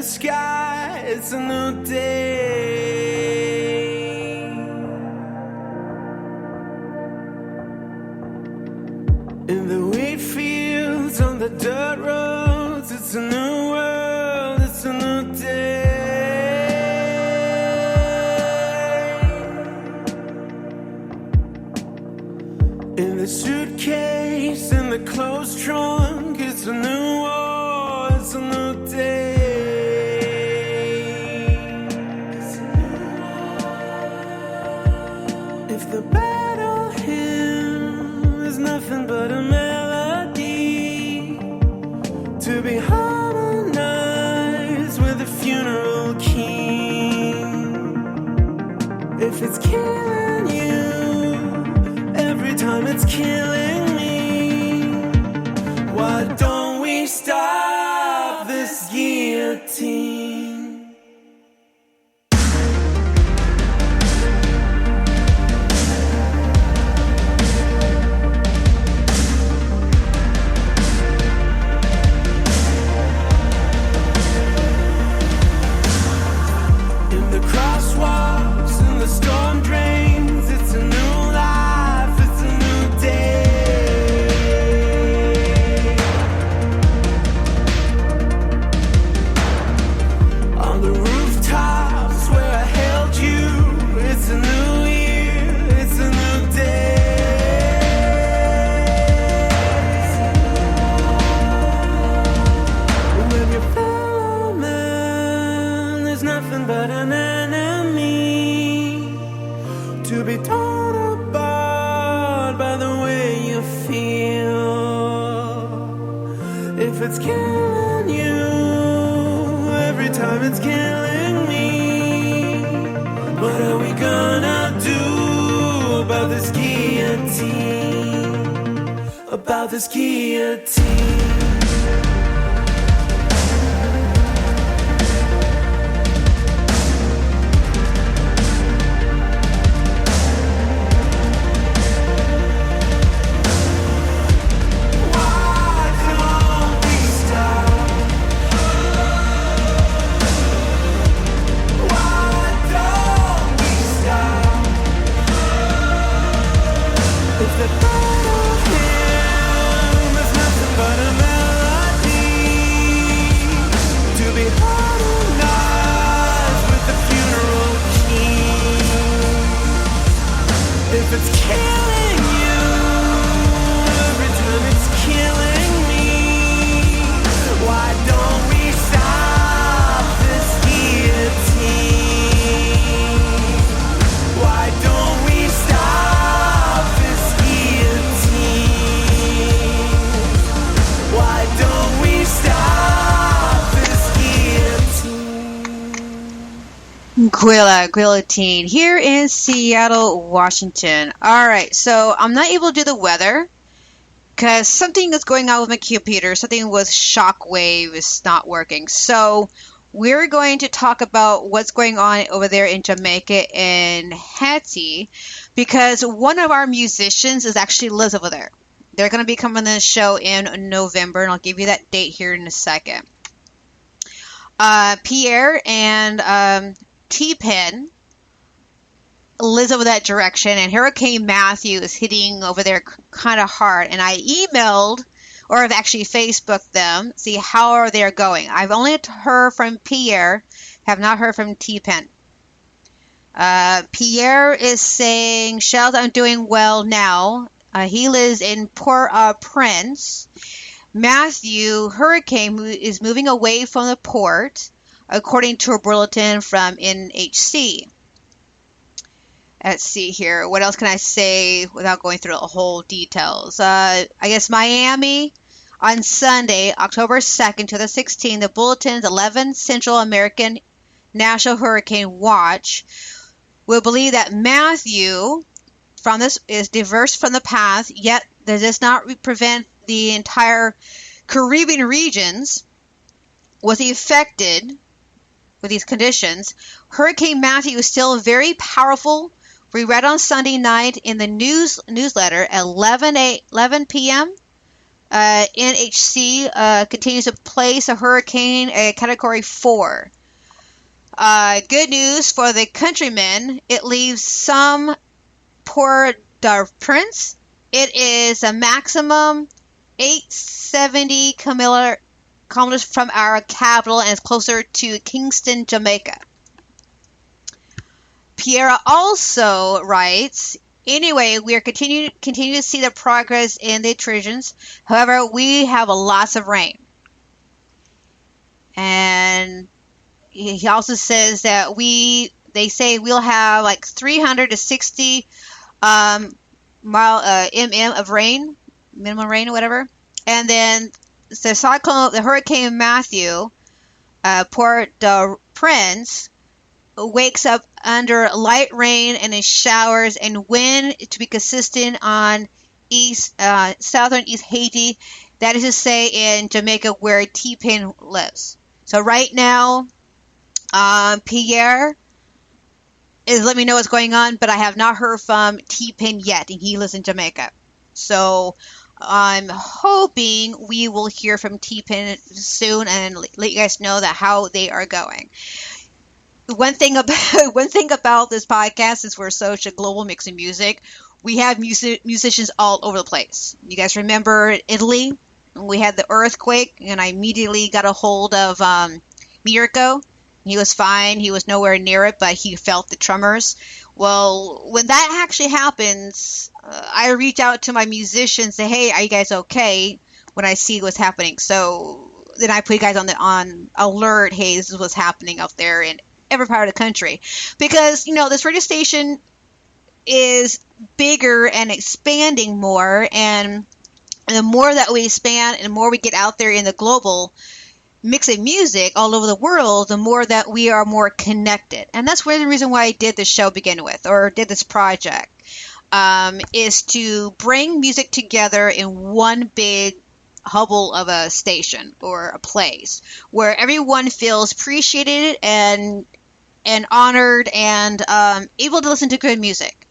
sky, it's a new day. In the wheat fields, on the dirt roads, it's a new world, it's a new day. In the suitcase, in the clothes trunk, it's a new war, it's a new day. If the battle hymn is nothing but a melody to be harmonized with the funeral king, if it's killing you every time it's killing me, why don't we stop this guillotine? But an enemy to be torn apart by the way you feel. If it's killing you every time it's killing me, what are we gonna do about this guillotine? About this guillotine? It's killing you every time it's killing me, why don't we stop this guillotine? Why don't we stop this guillotine? Why don't we stop this guillotine? Guillotine here in Seattle, Washington. Alright, so I'm not able to do the weather because something is going on with my computer. Something with shockwave is not working. So we're going to talk about what's going on over there in Jamaica and Haiti, because one of our musicians is actually lives over there. They're going to be coming on the show in November, and I'll give you that date here in a second. Pierre and T-Pen lives over that direction, and Hurricane Matthew is hitting over there kind of hard, and I emailed, or I've actually Facebooked them, see how are they going. I've only heard from Pierre, have not heard from T-Pen. Pierre is saying, Shells, I'm doing well now. He lives in Port-au-Prince. Matthew, Hurricane, is moving away from the port, according to a bulletin from NHC. Let's see here. What else can I say without going through the whole details? I guess Miami on Sunday, October 2nd to the 16th, the bulletin's 11 Central American National Hurricane Watch will believe that Matthew from this is diverse from the path, yet that does not prevent the entire Caribbean regions was affected with these conditions. Hurricane Matthew is still very powerful. We read on Sunday night in the newsletter at 11 p.m. NHC continues to place a hurricane at Category 4. Good news for the countrymen. It leaves some Port-au-Prince. It is a maximum 870 kilometers from our capital and is closer to Kingston, Jamaica. Pierre also writes, anyway, we are continue to see the progress in the attritions. However, we have lots of rain. And he also says that they say we'll have like 300 to 60 mm of rain, minimum rain or whatever. And then the Hurricane Matthew, Port-au-Prince, wakes up under light rain and in showers and wind to be consistent on southern East Haiti. That is to say in Jamaica where T-Pain lives. So right now, Pierre is letting me know what's going on, but I have not heard from T-Pain yet, and he lives in Jamaica. So I'm hoping we will hear from T-Pain soon and let you guys know that how they are going. One thing about this podcast is we're such a global mix of music. We have musicians all over the place. You guys remember Italy? We had the earthquake, and I immediately got a hold of Mirko. He was fine. He was nowhere near it, but he felt the tremors. Well, when that actually happens, I reach out to my musicians and say, hey, are you guys okay, when I see what's happening? So then I put you guys on alert, hey, this is what's happening out there in every part of the country. Because, this radio station is bigger and expanding more, and the more that we expand and the more we get out there in the global mixing music all over the world, the more that we are more connected. And that's one of the reason why I did this show to begin with, or did this project, is to bring music together in one big hubble of a station or a place where everyone feels appreciated and honored and able to listen to good music.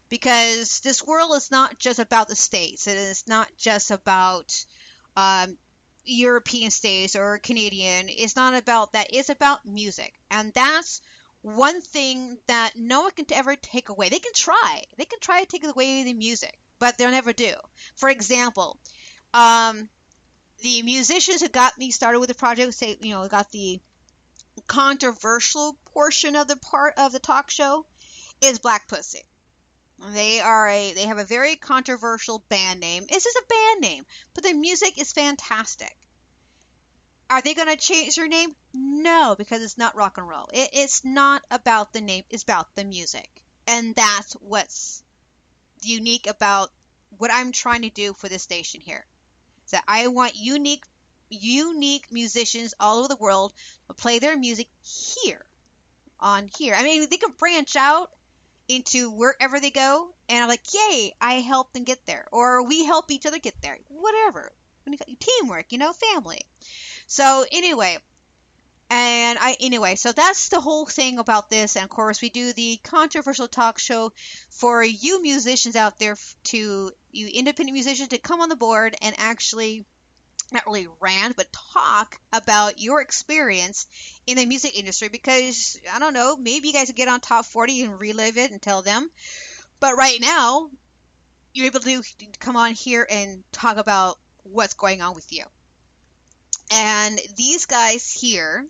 Because this world is not just about the States. It is not just about European states or Canadian. It's not about that. It's about music. And that's one thing that no one can ever take away. They can try. They can try to take away the music, but they'll never do. For example, the musicians who got me started with the project say, got the controversial portion of the talk show is Black Pussy. They have a very controversial band name. It's just a band name, but the music is fantastic. Are they going to change their name? No, because it's not rock and roll. It's not about the name. It's about the music. And that's what's unique about what I'm trying to do for this station here. So I want unique musicians all over the world to play their music here. I mean, they can branch out into wherever they go, and I'm like, yay, I helped them get there, or we help each other get there, whatever. Teamwork, family. So anyway, so that's the whole thing about this. And of course, we do the controversial talk show for you musicians out there, you independent musicians, to come on the board and actually not really rant, but talk about your experience in the music industry. Because, I don't know, maybe you guys will get on Top 40 and relive it and tell them. But right now, you're able to come on here and talk about what's going on with you. And these guys here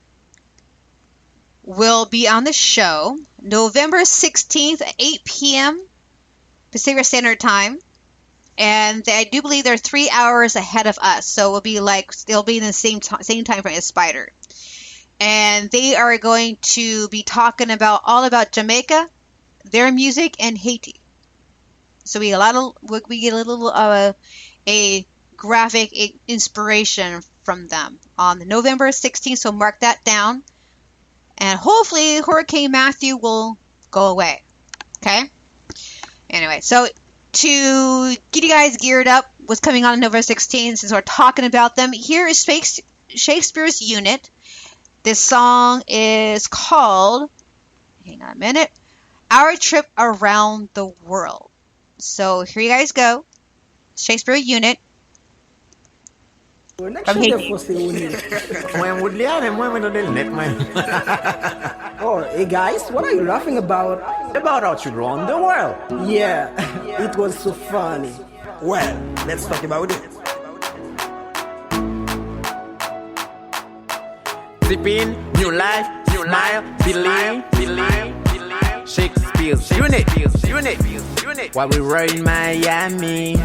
will be on the show November 16th at 8 p.m. Pacific Standard Time. And I do believe they're 3 hours ahead of us. So they'll be in the same time frame as Spider. And they are going to be talking all about Jamaica, their music, and Haiti. So we get a little a graphic inspiration from them on November 16th. So mark that down. And hopefully Hurricane Matthew will go away. Okay? Anyway, so to get you guys geared up, what's coming on November 16th, since we're talking about them, here is Shakespeare's Unit. This song is called, hang on a minute, Our Trip Around the World. So here you guys go. Shakespeare Unit. from Haiti. When would you have him? When we do the net, man? Oh, hey guys, what are you laughing about? About how you run the world. Yeah, it was so funny. Well, let's talk about it. Sipping, new life, smile, believe. Shakespeare's unit. While we were in Miami,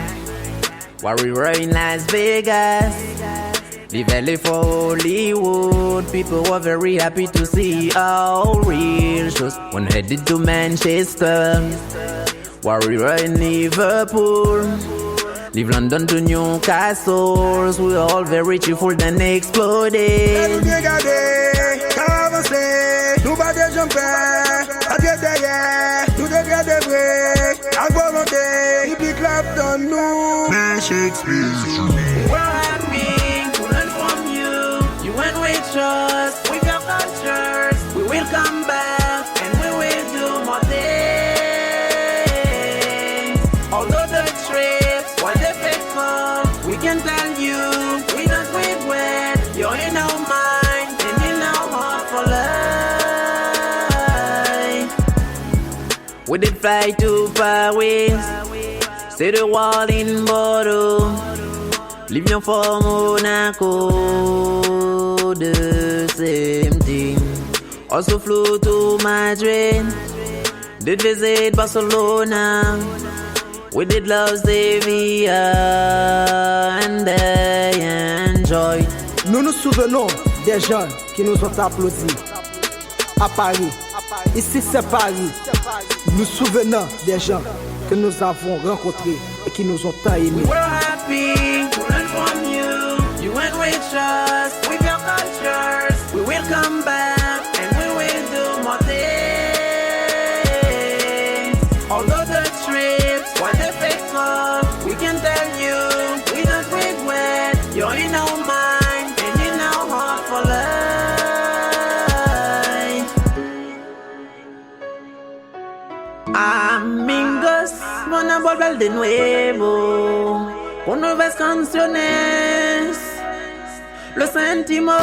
while we were in Las Vegas, the Valley for Hollywood, people were very happy to see our real shows. When headed to Manchester, while we were in Liverpool, leave London to Newcastle, we were all very cheerful then exploded. We're happy to learn from you. You went with us, with your cultures. We will come back and we will do more things. Although the trips were difficult, we can tell you we don't regret. You're in our mind and in our heart for life. We did fly to Paris, stay the wall in Bordeaux. Living for Monaco, the same thing. Also flew to Madrid, did visit Barcelona. We did love Sevilla and they enjoyed. Nous nous souvenons des gens qui nous ont applaudis à Paris. Ici c'est Paris. Nous souvenons des gens que nous avons rencontrés et qui nous ont tant aimés. We're happy to learn from you. You went with us, with your cultures. We will come back and we will do more things. Although the trips were difficult, we can tell you we don't regret. You're in our mind and in our heart for life. Amigos, van a volver de nuevo con nuevas canciones. Lo sentimos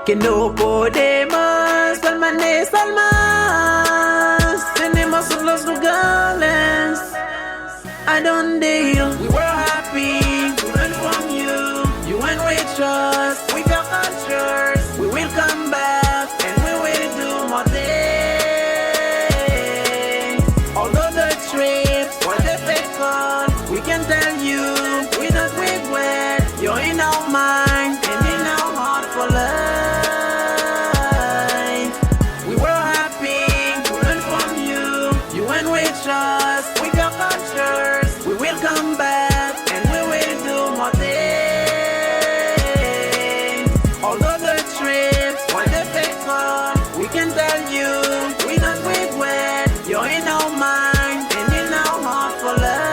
que no podemos permanecer más. Tenemos los lugares a donde ir. We were happy to learn from you. You went with us, with your cultures. We will come back and we will do more things. Although the trips were difficult, we can tell you we don't regret. You're in our mind and in our heart for life. We were happy to learn from you. You went with us, with your cultures. We will come back and we will do more things. Although the trips were difficult, we can tell you we don't regret. You're in our mind and in our heart for life.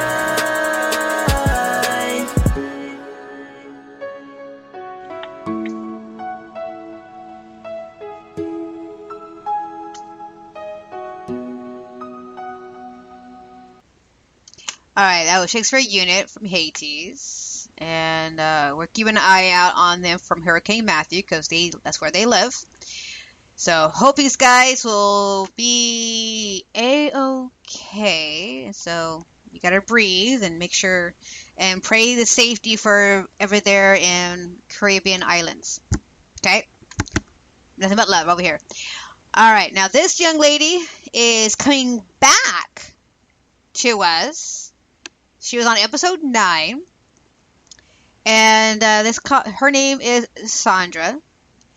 All right, that was Shakespeare Unit from Haiti's, and we're keeping an eye out on them from Hurricane Matthew because that's where they live. So hope these guys will be a-okay. So you gotta breathe and make sure and pray the safety for ever there in Caribbean islands. Okay, nothing but love over here. All right, now this young lady is coming back to us. She was on episode 9, and her name is Sandra,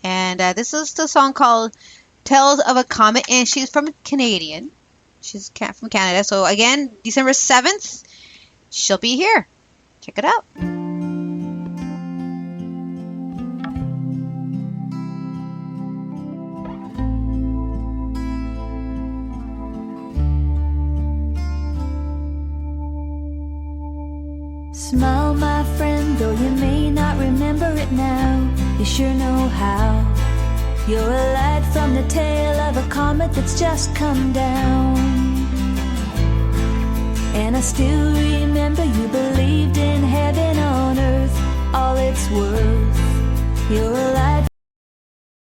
and this is the song called "Tales of a Comet," and she's from Canadian. She's from Canada. So again, December 7th, she'll be here. Check it out. Smile, my friend, though you may not remember it now, you sure know how. You're a light from the tail of a comet that's just come down. And I still remember you believed in heaven on earth, all it's worth. You're alive.